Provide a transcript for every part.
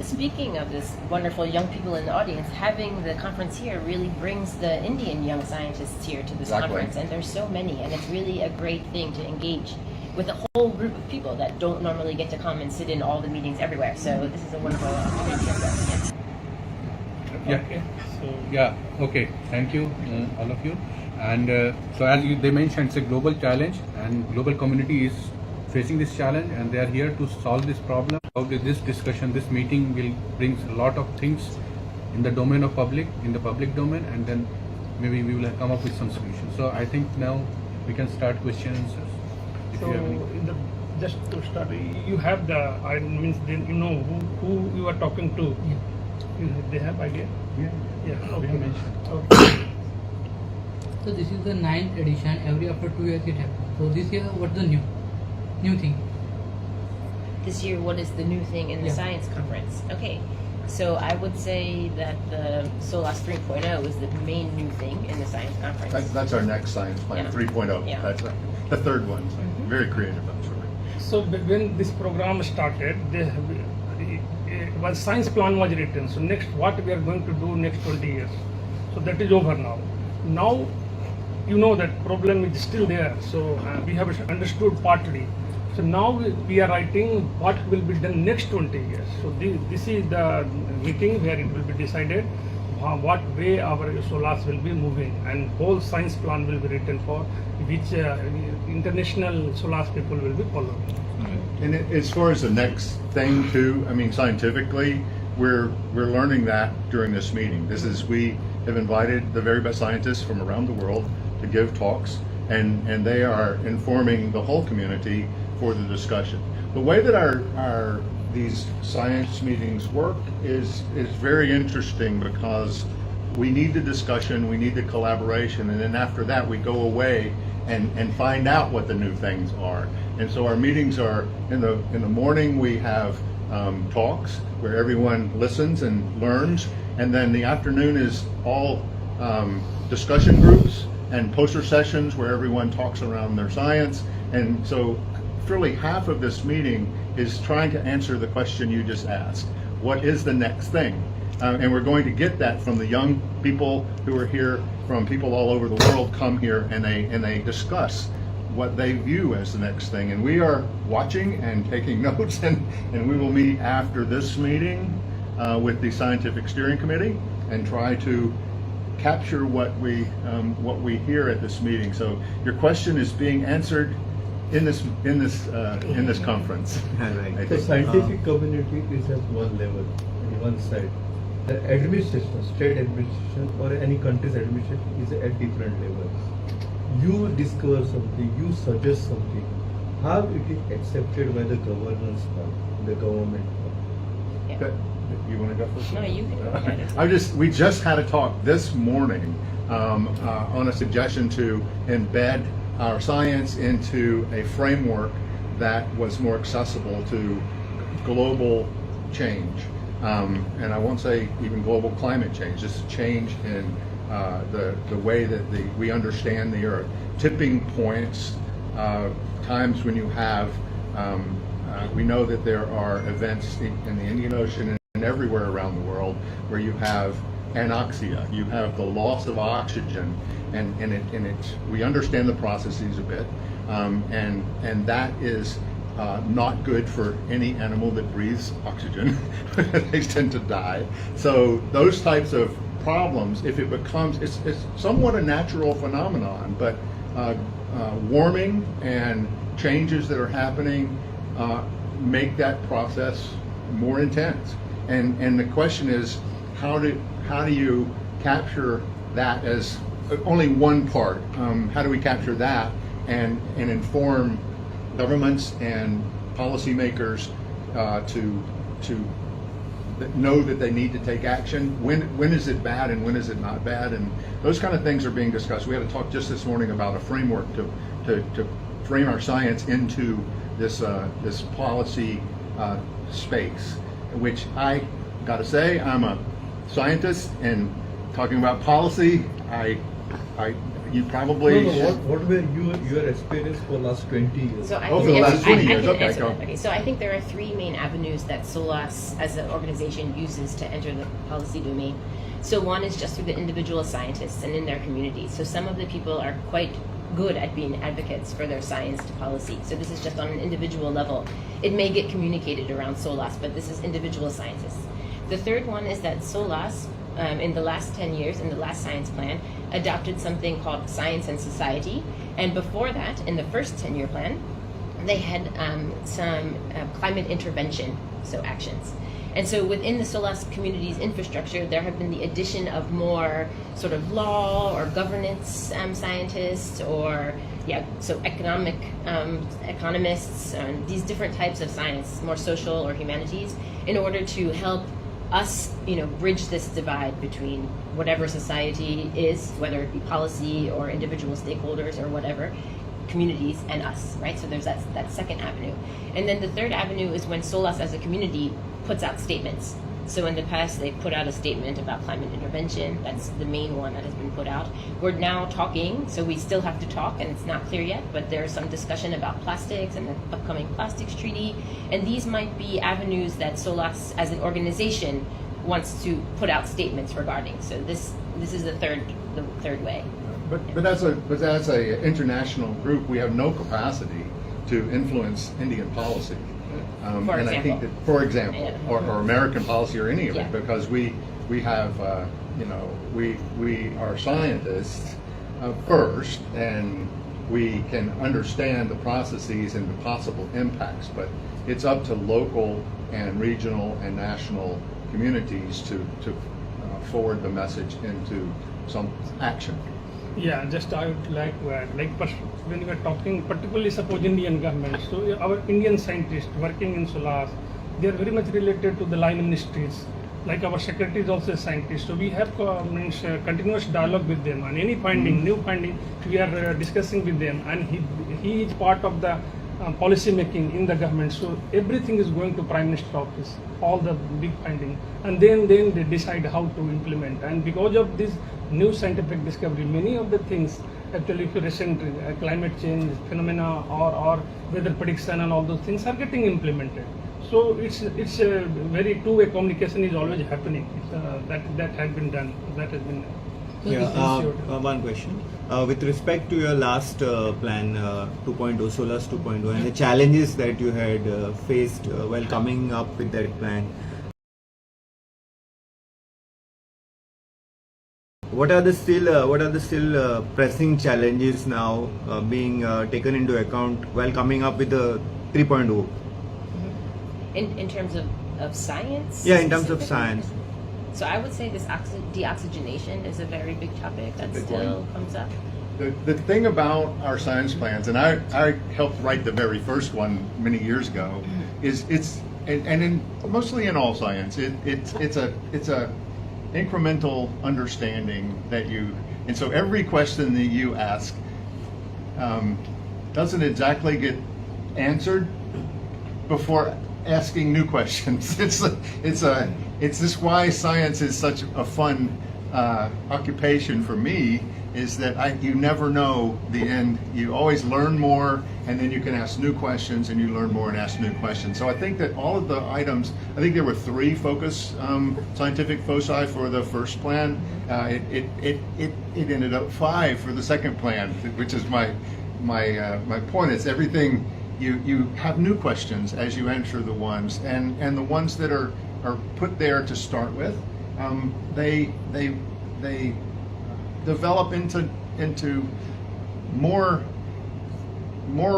Speaking of this wonderful young people in the audience, having the conference here really brings the Indian young scientists here to this conference, and there's so many, and it's really a great thing to engage with a whole group of people that don't normally get to come and sit in all the meetings everywhere. So this is a wonderful opportunity for us. Okay. Thank you, all of you. And so as they mentioned, it's a global challenge, and global community is facing this challenge, and they are here to solve this problem. This discussion, this meeting will bring a lot of things in the domain of in the public domain, and then maybe we will come up with some solutions. So I think now we can start question and answers. So just to start, you have then you know who you are talking to. They have idea. Okay. So this is the 9th edition. Every after 2 years it happens. So this year, what's the new thing? This year, what is the new thing in the science conference? Okay, so I would say that the Solas 3.0 is the main new thing in the science conference. That's our next science plan, 3.0. Yeah. That's the third one. Very creative, I'm sure. So when this program started, science plan was written. So next, what we are going to do next 20 years. So that is over now. Now, you know that problem is still there. So we have understood partly. So now we are writing what will be done next 20 years. So this is the meeting where it will be decided what way our Solas will be moving, and whole science plan will be written for which international Solas people will be following. And as far as the next thing too, I mean, scientifically, we're learning that during this meeting. We have invited the very best scientists from around the world to give talks, and they are informing the whole community for the discussion. The way that these science meetings work is very interesting, because we need the discussion, we need the collaboration, and then after that we go away and find out what the new things are. And so our meetings are in the morning. We have talks where everyone listens and learns, and then the afternoon is all discussion groups and poster sessions where everyone talks around their science. And so surely half of this meeting is trying to answer the question you just asked. What is the next thing? And we're going to get that from the young people who are here, from people all over the world come here, and they discuss what they view as the next thing. And we are watching and taking notes, and we will meet after this meeting with the Scientific Steering Committee and try to capture what we hear at this meeting. So your question is being answered in this conference. The scientific community is at one level, on one side. The administration, state administration or any country's administration is at different levels. You discover something, you suggest something, how it is accepted by the governance part, the government part. Yeah. You want to go first? No, you can go. We just had a talk this morning on a suggestion to embed our science into a framework that was more accessible to global change. And I won't say even global climate change, just change in the way that we understand the Earth. Tipping points, times when you have, we know that there are events in the Indian Ocean and everywhere around the world where you have anoxia, you have the loss of oxygen, and we understand the processes a bit, and that is not good for any animal that breathes oxygen. They tend to die. So those types of problems, if it becomes, it's somewhat a natural phenomenon, but warming and changes that are happening make that process more intense. And the question is, how do you capture that as only one part? How do we capture that and inform governments and policymakers to know that they need to take action? When is it bad and when is it not bad? And those kind of things are being discussed. We had a talk just this morning about a framework to frame our science into this policy space, which I got to say, I'm a scientist, and talking about policy, I you probably. What were your experience for last 20 years? So I Oh, can for the last answer- 20 I years. can Okay, answer go. that. Okay, so I think there are three main avenues that Solas as an organization uses to enter the policy domain. So one is just through the individual scientists and in their communities. So some of the people are quite good at being advocates for their science to policy. So this is just on an individual level. It may get communicated around Solas, but this is individual scientists. The third one is that Solas, in the last 10 years, in the last science plan, adopted something called Science and Society. And before that, in the first 10-year plan, they had some climate intervention, so actions. And so within the Solas community's infrastructure, there have been the addition of more sort of law or governance scientists or, so economists, these different types of science, more social or humanities, in order to help us, bridge this divide between whatever society is, whether it be policy or individual stakeholders or whatever, communities and us, right? So there's that second avenue. And then the third avenue is when Solas as a community puts out statements. So in the past, they put out a statement about climate intervention. That's the main one that has been put out. We're now talking, so we still have to talk, and it's not clear yet, but there's some discussion about plastics and the upcoming plastics treaty. And these might be avenues that Solas as an organization wants to put out statements regarding. So this is the third way. But as a international group, we have no capacity to influence Indian policy. For and example. I think that, for example, Yeah. or American policy or any of Yeah. it, because we have, we are scientists first, and we can understand the processes and the possible impacts, but it's up to local and regional and national communities to forward the message into some action. Yeah, just I would like to add, when you are talking, particularly suppose Indian government, so our Indian scientists working in Solas, they are very much related to the line ministries. Like our secretary is also a scientist, so we have continuous dialogue with them, and any finding, new finding, we are discussing with them, and he is part of the policy making in the government. So everything is going to Prime Minister's office, all the big finding, and then they decide how to implement. And because of this new scientific discovery, many of the things, actually, if you recent climate change phenomena or weather prediction and all those things are getting implemented. So it's a very two-way communication is always happening. That has been done. That has been. One question. With respect to your last plan, 2.0, Solas 2.0, and the challenges that you had faced while coming up with that plan, what are the still pressing challenges now being taken into account while coming up with the 3.0? In terms of science? Yeah, in terms of specifically? science. So I would say this deoxygenation is a very big topic that Big still one. comes up. The thing about our science plans, and I helped write the very first one many years ago, is mostly in all science, it's a incremental understanding that and so every question that you ask doesn't exactly get answered before asking new questions. It's this why science is such a fun occupation for me, is that you never know the end. You always learn more, and then you can ask new questions, and you learn more and ask new questions. So I think that all of the items, I think there were 3 scientific foci for the first plan. It ended up 5 for the second plan, which is my point. Is everything you have new questions as you enter the ones, and the ones that are put there to start with, they develop into more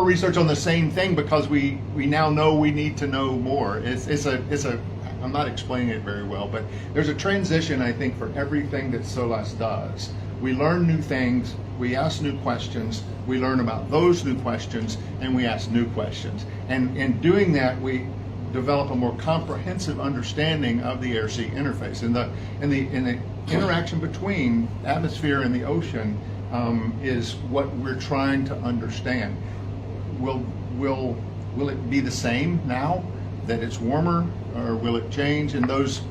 research on the same thing, because we now know we need to know more. I'm not explaining it very well, but there's a transition, I think, for everything that Solas does. We learn new things, we ask new questions, we learn about those new questions, and we ask new questions. And in doing that, we develop a more comprehensive understanding of the air-sea interface. And the interaction between atmosphere and the ocean is what we're trying to understand. Will it be the same now that it's warmer, or will it change? And those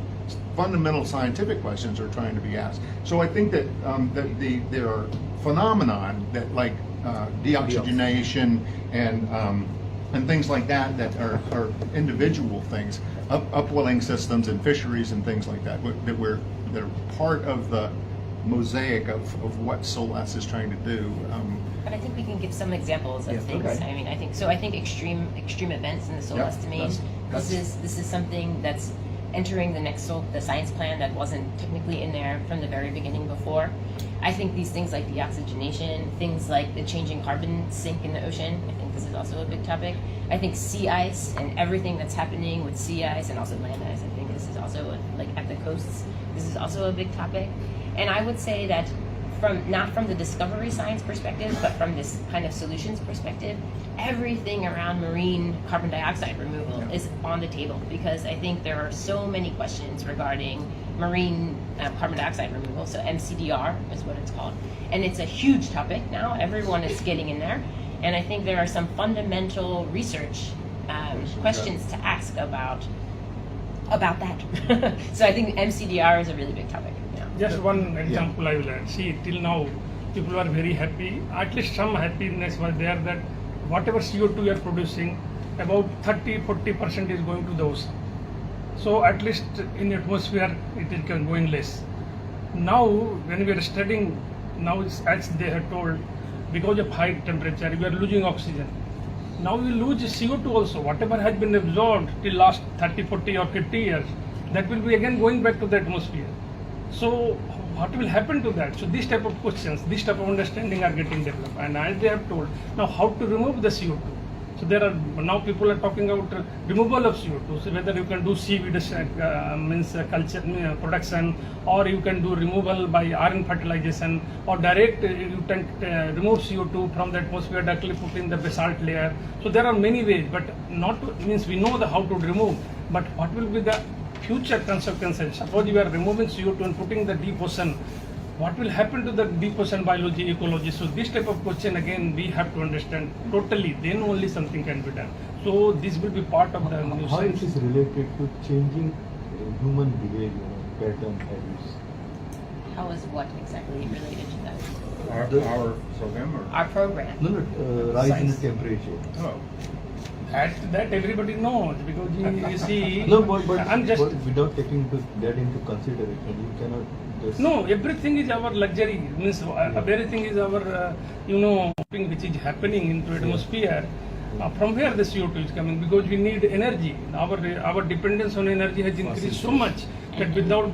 fundamental scientific questions are trying to be asked. So I think that there are phenomenon that like deoxygenation and things like that that are individual things, upwelling systems and fisheries and things like that that are part of the mosaic of what Solas is trying to do. But I think we can give some examples of things. Okay. I mean, I think extreme events in the Solas domain. This is something that's entering the science plan that wasn't technically in there from the very beginning before. I think these things like deoxygenation, things like the changing carbon sink in the ocean, I think this is also a big topic. I think sea ice and everything that's happening with sea ice and also land ice, I think this is also, like at the coasts, this is also a big topic. And I would say that not from the discovery science perspective, but from this kind of solutions perspective, everything around marine carbon dioxide removal is on the table, because I think there are so many questions regarding marine carbon dioxide removal. So MCDR is what it's called. And it's a huge topic now. Everyone is getting in there. And I think there are some fundamental research questions to ask about that. So I think MCDR is a really big topic. Just one example I will add. See, till now, people are very happy. At least some happiness was there that whatever CO2 we are producing, about 30-40% is going to the ocean. So at least in atmosphere, it is going less. Now, when we are studying, now as they have told, because of high temperature, we are losing oxygen. Now we lose CO2 also. Whatever has been absorbed till last 30, 40 or 50 years, that will be again going back to the atmosphere. So what will happen to that? So these type of questions, this type of understanding are getting developed. And as they have told, now how to remove the CO2. So there are, now people are talking about removal of CO2. So whether you can do seaweed culture production, or you can do removal by iron fertilization, or direct you can remove CO2 from the atmosphere, directly put in the basalt layer. So there are many ways, but not means we know how to remove, but what will be the future consequences? Suppose you are removing CO2 and putting the deep ocean, what will happen to the deep ocean biology, ecology? So this type of question again we have to understand totally, then only something can be done. So this will be part of the new How science. it is related to changing human behavior, pattern, habits? How is what exactly related to that? Our program or? Our program. No, rise in Science. temperature. Oh. That everybody knows, because you see, No, but I'm just, without taking that into consideration, you cannot just... no, everything is our luxury, means everything is our, thing which is happening into atmosphere. From where the CO2 is coming? Because we need energy. Our dependence on energy has increased so much that without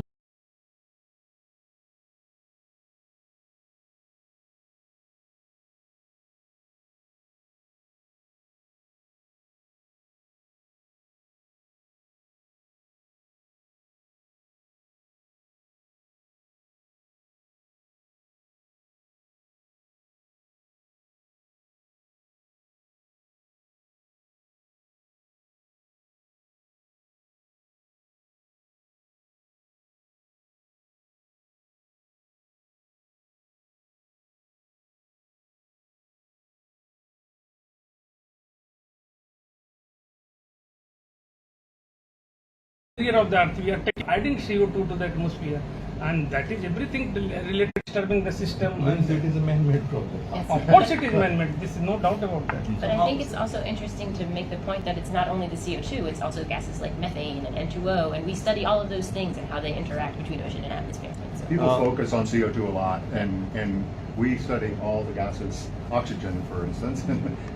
of the earth, we are adding CO2 to the atmosphere, and that is everything related to disturbing the system. Means it is a man-made problem. Of course it is man-made, this is no doubt about that. But I think it's also interesting to make the point that it's not only the CO2, it's also gases like methane and N2O, and we study all of those things and how they interact between ocean and atmosphere. So. People focus on CO2 a lot, and we study all the gases, oxygen, for instance,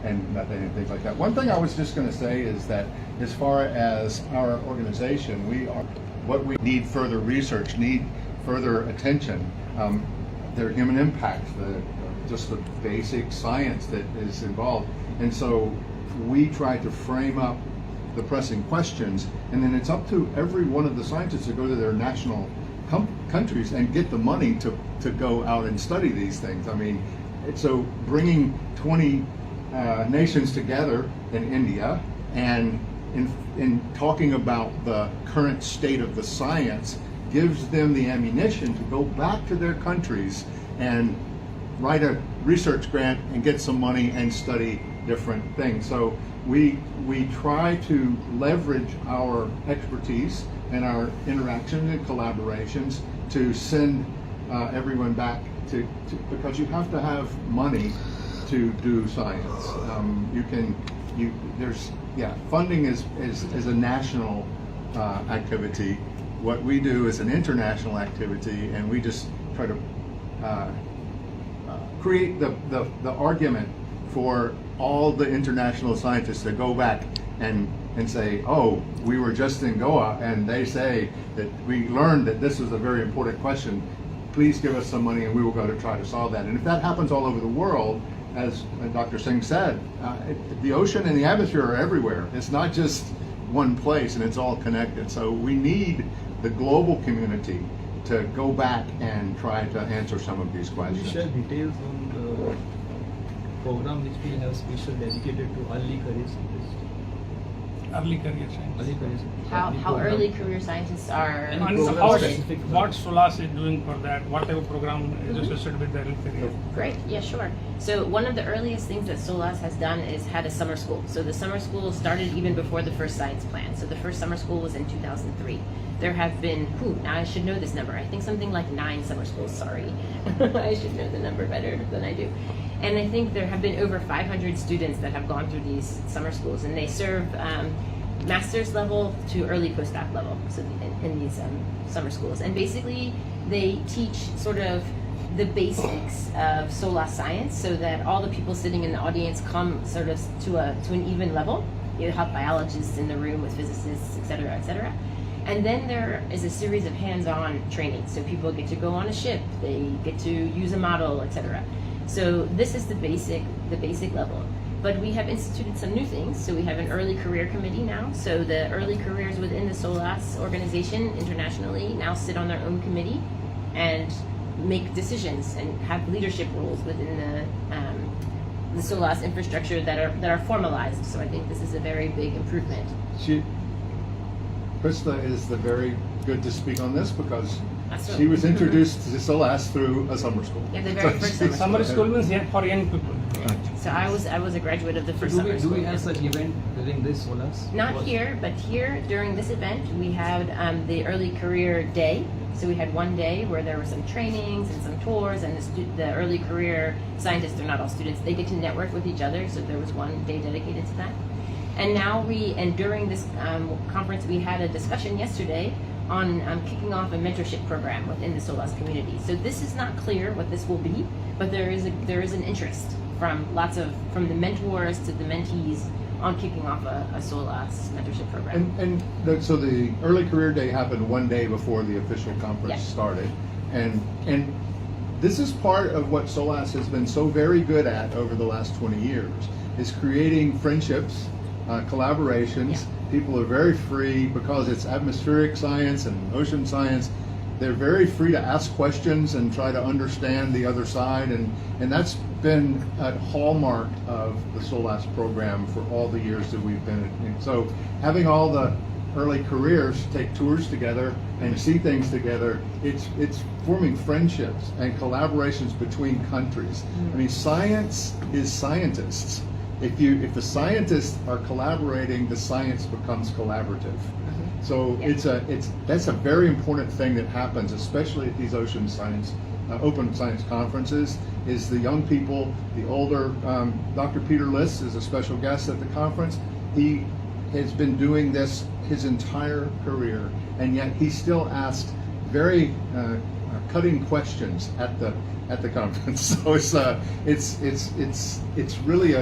and methane and things like that. One thing I was just going to say is that as far as our organization, what we need further research, need further attention, their human impact, just the basic science that is involved. And so we try to frame up the pressing questions, and then it's up to every one of the scientists to go to their national countries and get the money to go out and study these things. I mean, so bringing 20 nations together in India and in talking about the current state of the science gives them the ammunition to go back to their countries and write a research grant and get some money and study different things. So we try to leverage our expertise and our interactions and collaborations to send everyone back to because you have to have money to do science. Funding is a national activity. What we do is an international activity, and we just try to create the argument for all the international scientists to go back and say, oh, we were just in Goa and they say that we learned that this is a very important question. Please give us some money and we will go to try to solve that. And if that happens all over the world, as Dr. Singh said, the ocean and the atmosphere are everywhere. It's not just one place, and it's all connected. So we need the global community to go back and try to answer some of these Can you questions. share details on the program which we have special dedicated to early career scientists? Early career science. Early career scientists. How early career scientists are. Any And program how, specific for what that? Solas is doing for that, whatever program is associated with the early career. Great, yeah, sure. So one of the earliest things that Solas has done is had a summer school. So the summer school started even before the first science plan. So the first summer school was in 2003. There have been, now I should know this number, I think something like 9 summer schools, sorry. I should know the number better than I do. And I think there have been over 500 students that have gone through these summer schools, and they serve master's level to early postdoc level, so in these summer schools. And basically they teach sort of the basics of Solas science so that all the people sitting in the audience come sort of to an even level. You have biologists in the room with physicists, et cetera, et cetera. And then there is a series of hands-on training. So people get to go on a ship, they get to use a model, et cetera. So this is the basic level. But we have instituted some new things. So we have an early career committee now. So the early careers within the Solas organization internationally now sit on their own committee and make decisions and have leadership roles within the Solas infrastructure that are formalized. So I think this is a very big improvement. Krista is very good to speak on this because Absolutely. she was introduced to Solas through a summer school. Yeah, the very first summer Summer school means for young people. So I was a graduate of the first Do summer we, school. do we have such event during this Solas? Not here, but here during this event we had the early career day. So we had one day where there were some trainings and some tours, and the early career scientists, they're not all students, they get to network with each other. So there was one day dedicated to that. And now during this conference we had a discussion yesterday on kicking off a mentorship program within the Solas community. So this is not clear what this will be, but there is an interest from the mentors to the mentees on kicking off a Solas mentorship program. So the early career day happened one day before the official conference Yes. started, and this is part of what Solas has been so very good at over the last 20 years, is creating friendships, collaborations. Yeah. People are very free because it's atmospheric science and ocean science. They're very free to ask questions and try to understand the other side, and that's been a hallmark of the Solas program for all the years that we've been in. So having all the early careers take tours together and see things together, it's forming friendships and collaborations between countries. I mean, science is scientists. If the scientists are collaborating, the science becomes collaborative. So that's a very important thing that happens, especially at these ocean science, open science conferences, is the young people, the older. Dr. Peter Liss is a special guest at the conference. He has been doing this his entire career, and yet he still asked very cutting questions at the conference. So it's really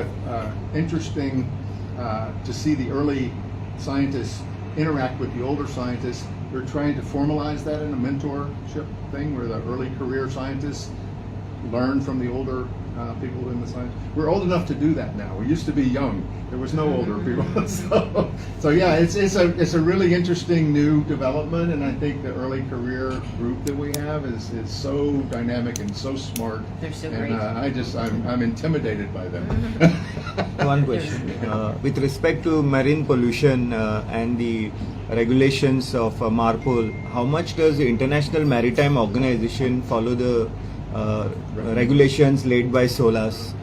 interesting to see the early scientists interact with the older scientists. We're trying to formalize that in a mentorship thing where the early career scientists learn from the older people in the science. We're old enough to do that now. We used to be young. There was no older people. So yeah, it's a really interesting new development, and I think the early career group that we have is so dynamic and so smart. They're so and, great. I'm intimidated by them. One question. With respect to marine pollution and the regulations of MARPOL, how much does the International Maritime Organization follow the regulations laid by Solas?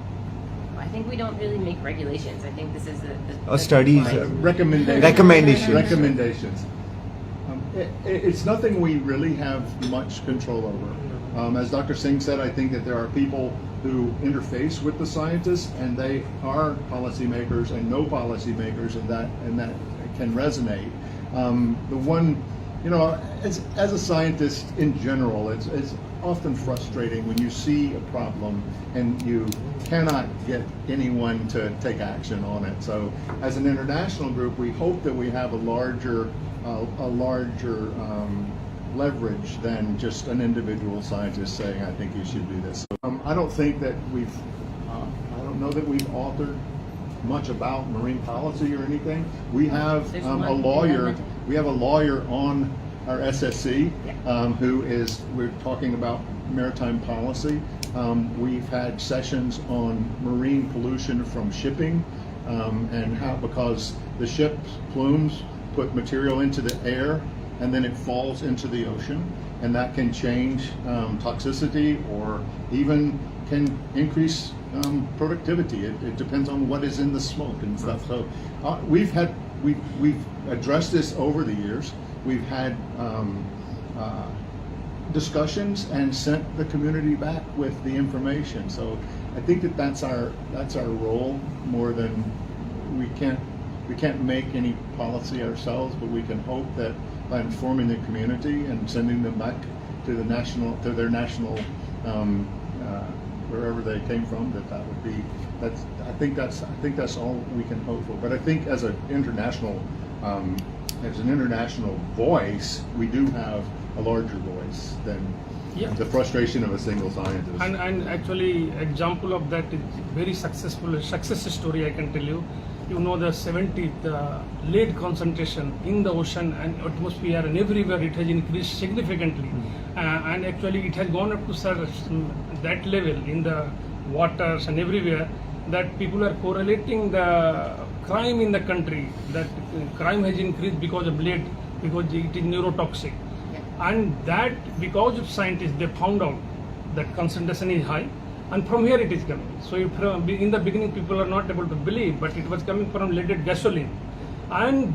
I think we don't really make regulations. I think this is the studies, guidelines. Recommendations. It's nothing we really have much control over. As Dr. Singh said, I think that there are people who interface with the scientists, and they are policymakers and no policymakers, and that can resonate. The one, as a scientist in general, it's often frustrating when you see a problem and you cannot get anyone to take action on it. So, as an international group, we hope that we have a larger leverage than just an individual scientist saying, "I think you should do this." I don't think that I don't know that we've authored much about marine policy or anything. We have There's a one lawyer. environmental. We have a lawyer on our SSC we're talking about maritime policy. We've had sessions on marine pollution from shipping and how, because the ship's plumes put material into the air and then it falls into the ocean, and that can change toxicity or even can increase productivity. It depends on what is in the smoke and stuff. So we've addressed this over the years. We've had discussions and sent the community back with the information. So I think that's our role more than we can't make any policy ourselves, but we can hope that by informing the community and sending them back to their national wherever they came from, that would be I think that's all we can hope for. But I think as an international voice, we do have a larger voice than the frustration of a single scientist. And actually, example of that is very success story I can tell you. The 70th lead concentration in the ocean and atmosphere and everywhere, it has increased significantly. And actually it has gone up to that level in the waters and everywhere, that people are correlating the crime in the country, that crime has increased because of lead, because it is neurotoxic. And that because of scientists, they found out that concentration is high, and from here it is coming. So in the beginning people are not able to believe, but it was coming from leaded gasoline, and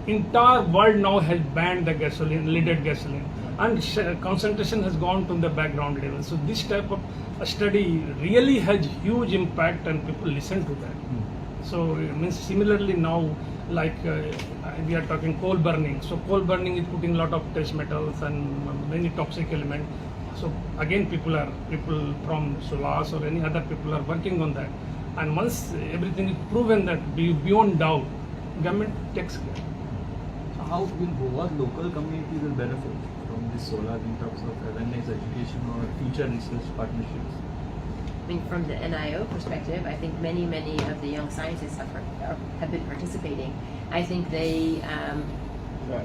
entire world now has banned the leaded gasoline, and concentration has gone to the background level. So this type of study really has huge impact, and people listen to that. So similarly now, like we are talking coal burning. So coal burning is putting a lot of trace metals and many toxic elements. So again, people from Solas or any other people are working on that. And once everything is proven that beyond doubt, government takes care. So how will Goa's local community will benefit from this solar in terms of awareness, education, or future research partnerships? I mean, from the NIO perspective, I think many of the young scientists have been participating. I think they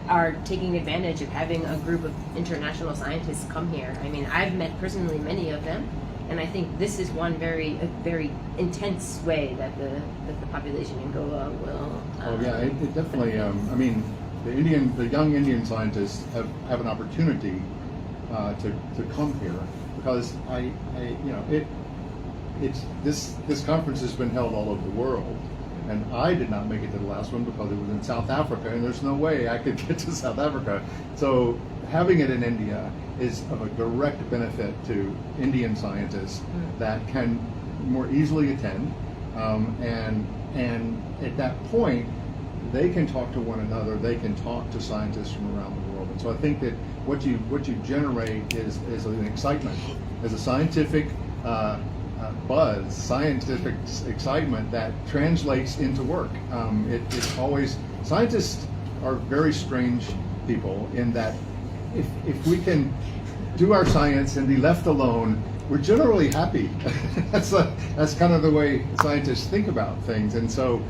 are taking advantage of having a group of international scientists come here. I mean, I've met personally many of them, and I think this is one very intense way that the population in Goa will. It definitely. I mean, the young Indian scientists have an opportunity to come here, because this conference has been held all over the world, and I did not make it to the last one because it was in South Africa, and there's no way I could get to South Africa. So having it in India is of a direct benefit to Indian scientists that can more easily attend, and at that point they can talk to one another, they can talk to scientists from around the world. And so I think that what you generate is an excitement, as a scientific buzz, scientific excitement that translates into work. It's always, scientists are very strange people in that if we can do our science and be left alone, we're generally happy. That's kind of the way scientists think about things. And so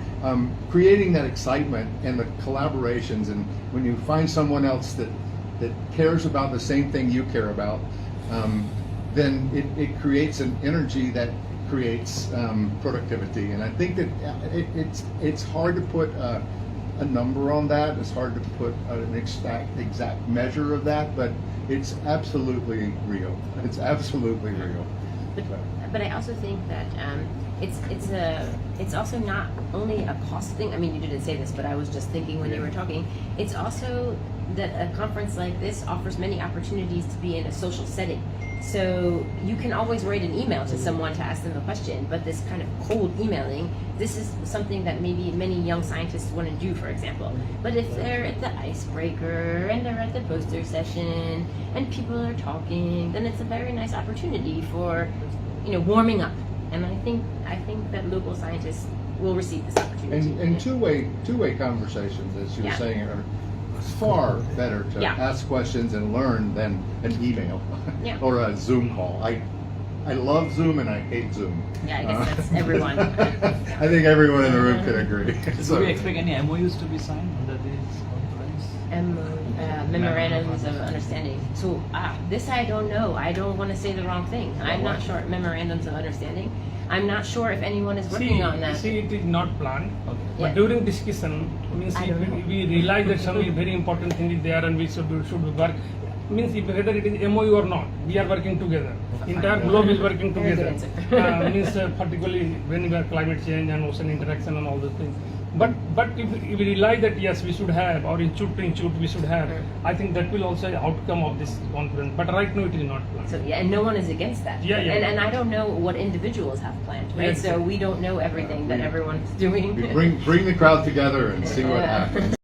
creating that excitement and the collaborations, and when you find someone else that cares about the same thing you care about, then it creates an energy that creates productivity. And I think that it's hard to put a number on that. It's hard to put an exact measure of that, but it's absolutely real. It's absolutely real. But I also think that it's also not only a cost thing. I mean, you didn't say this, but I was just thinking when you were talking. It's also that a conference like this offers many opportunities to be in a social setting. So you can always write an email to someone to ask them a question, but this kind of cold emailing, this is something that maybe many young scientists want to do, for example. But if they're at the icebreaker and they're at the poster session and people are talking, then it's a very nice opportunity for, warming up. And I think that local scientists will receive this opportunity. And two-way conversations, as you were saying, are far better to ask questions and learn than an email or a Zoom call. I love Zoom and I hate Zoom. Yeah, I guess that's everyone. I think everyone in the room can agree. So, do we expect any MOUs to be signed under this conference? Memorandums of understanding. So this I don't know. I don't want to say the wrong thing. I'm not sure. Memorandums of understanding. I'm not sure if anyone is working on that. See, it is not planned. Okay. But Yeah. during discussion, means I don't know. we realize that some very important thing is there and we should work. Means if whether it is MOU or not, we are working together. Entire globe is working Very good together. answer. Means particularly when we have climate change and ocean interaction and all those things. But if we realize that yes, we should have, or inchute to inchute we should have, I think that will also outcome of this conference. But right now it is not planned. So and no one is against that. Yeah. And I don't know what individuals have planned, right? Yes. So we don't know everything that everyone's doing. We bring the crowd together and see what happens.